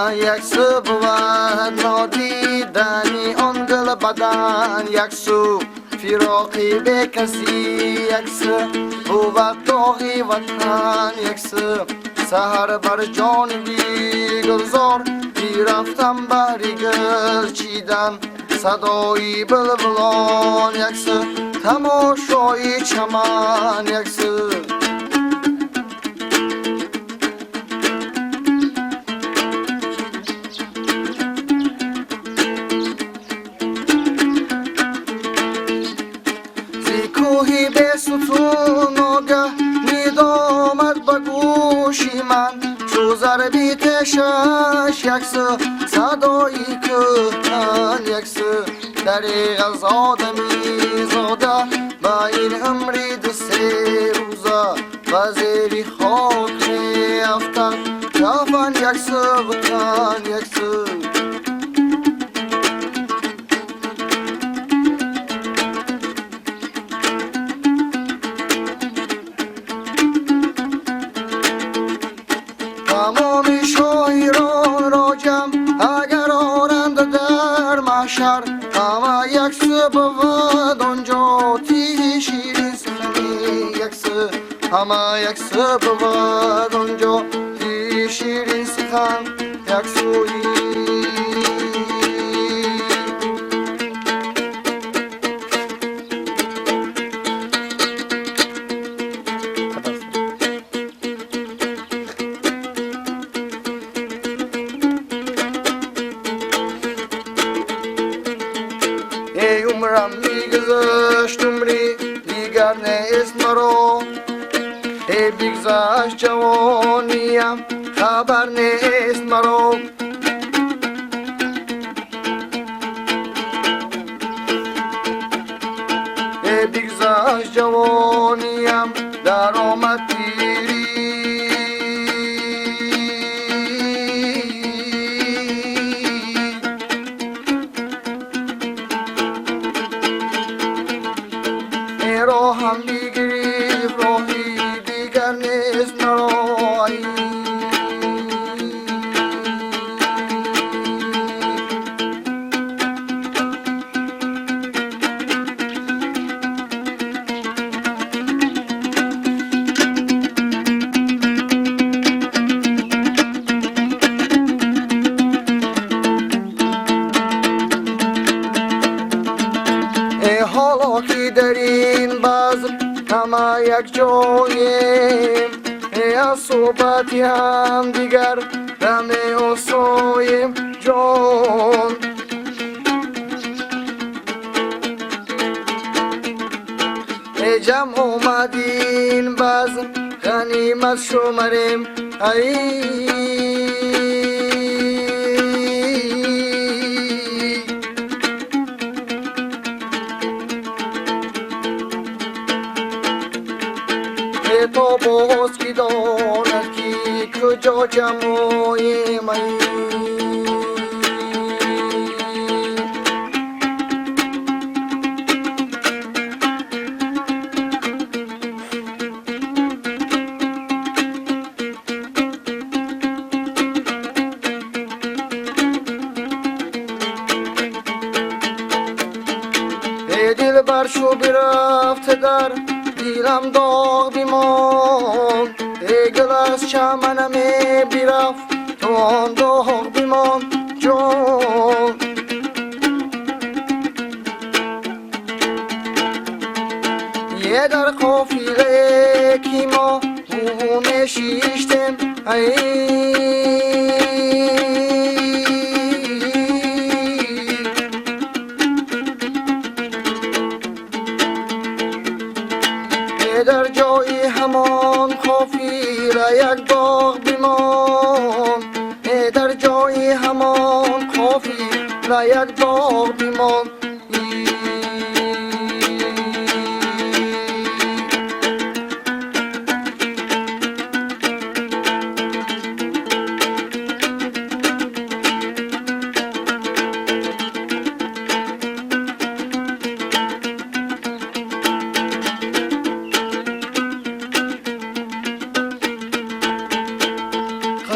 یک سو بود نادیدنی آن دل بدن، یک سو فراقی به کسی، یک سو بود داغی وطن، یک سو سهر بر جان بی گلزار بی رفتم بری گل چیدن صدای بلبلان، یک سو تماشای چمن، یک سو کوهی به ستون آگه میدامد به گوشی من، چو ضربی تشش یک سو صدایی کهن، یک سو دریغ از آدمی زاده با این عمری دو سه روزه و زیری خاک میافتد کفن، یک سو وطن، یک سو تمام شاعران را جمع اگر آرند در محشر، همه یک سو بود آنجا تی شیرین سخنی، یک سو همه یک سو بود آنجا تی شیرین سخن، یک سوی ای عمرم میگذشت عمری دیگر نیست مرا، ای بگذشت جوانیم خبر نیست مرا، ای بگذشت جوانیم در آمد پیری، راهم میگریف راهی دیگر نیست مرایی، ای حالا که در این بزم همه یک جاییم، ای از صحبتی هم دیگر دمی آساییم جان، ای جمع آمدین بزم غنیمت شمریم، ای تو باز کی داند کی کجا جمعی من، ای دل بر شو برفت در دیلم داغ بیمان، ای گل از چمنم برفت تو آن داغ بیمان جان، یه در قافله که ما نشیشتیم، در جای همان قافله یک باغ بیمان، در جای همان قافله یک باغ بیمان،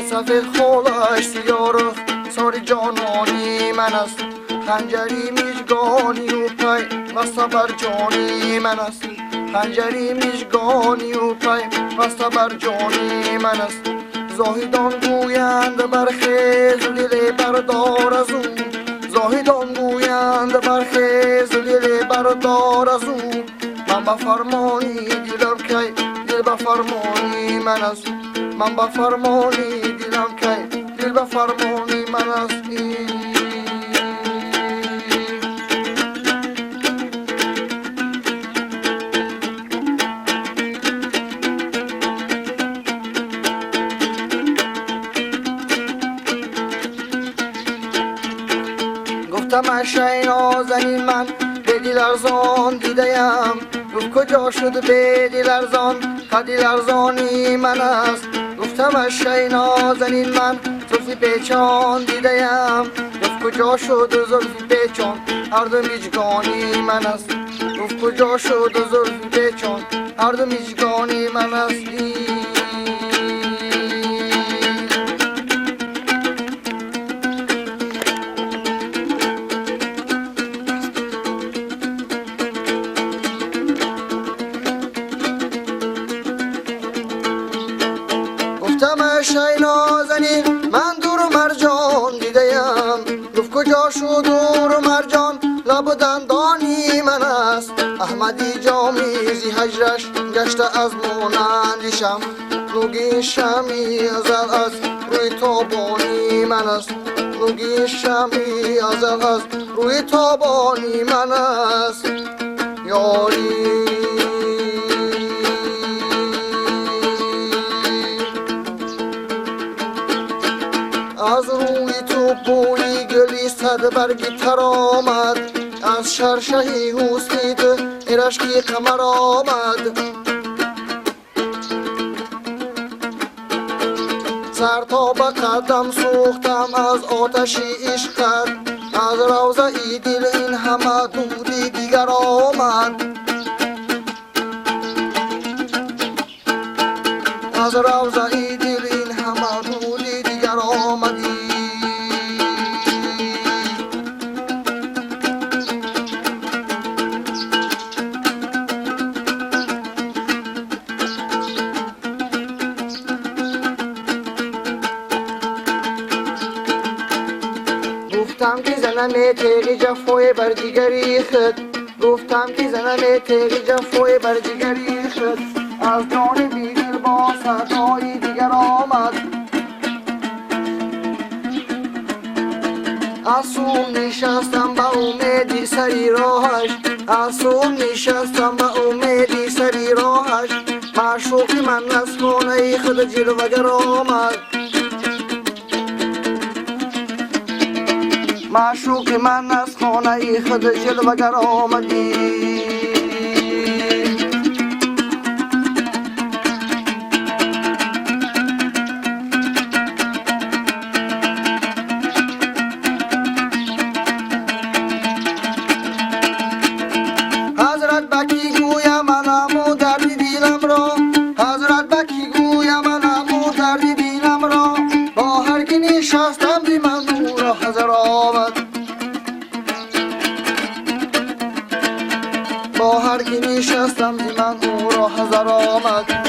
سفید خالش سیاره جانانی من است خنجری میزگانی و پای وسط بر جانی من است خنجری میزگانی و پای وسط بر جانی من است زاهدان گویند برخیز دل بردار از او زاهدان گویند برخیز دل بردار از او من با فرمانی دیدم که دل با فرمانی من است من با فرمانی دیدم که دل با فرمانی من است گفتم اشای نازنین من به دل ارزان دیدم گفت کجا شد به دل ارزان دل ارزانی من است گفتم اشای نازنین من زلفی پیچان دیدم گفت کجا شد زلفی پیچان هر دو میجگانی من است گفت کجا شد زلفی پیچان هر دو میجگانی من است گفتم اشای نازنین من دور و مرجان دیدم گفت کجا شد دور و مرجان لب و دندانی من است احمدی جامیزی هجرش گشته از مانندیشم نوگی شمی ازل از روی تابانی من است نوگی شمی ازل از روی تابانی من است یاری از روی تو بوی گلی صد برگی تر آمد از شرشهی حسنیت ارشکی قمر آمد سر تا به قدم سوختم از آتشی عشقت از روضه ای دل این همه دوری دیگر آمد از روضه ای دل این همه دوری دیگر آمدی گفتم که زنم تیغ جفای بر جگری خود گفتم که زنم تیغ جفای بر جگری خود از جان بیدل با صدای دیگر آمد آسون نشستم با امیدی سری راهش آسون نشستم با امیدی سری راهش معشوق من از خانه خود جلوگر آمد معشوق من از خانه خود جلوگر آمدی حضرت بکی گویم علمو درد دیلم را حضرت بکی گویم علمو درد دیلم را با هر که نشستم دی من نور حضر آمد با هر که نشستم دی من نور حضر آمد